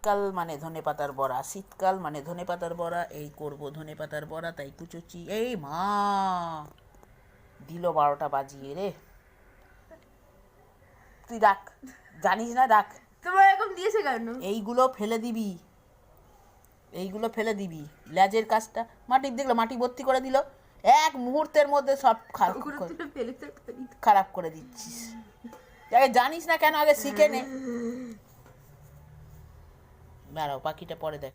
শীতকাল মানে ধনেপাতার বড়া, শীতকাল মানে ধনেপাতার বড়া, এই করব ধনেপাতার বড়া, তাই কুচুচি। এই মা দিল 12টা বাজিয়ে রে। তুই রাখ, জানিস না, রাখ। তোমার এরকম দিয়েছে কেন? এইগুলো ফেলে দিবি, এইগুলো ফেলে দিবি। লেজের কাজটা মাটির, দেখলো মাটি ভর্তি করে দিল, এক মুহূর্তের মধ্যে সব খারাপ করে দিচ্ছিস। আগে জানিস না কেন, আগে শিখে নে। দাঁড়াও, পাখিটা পরে দেখ।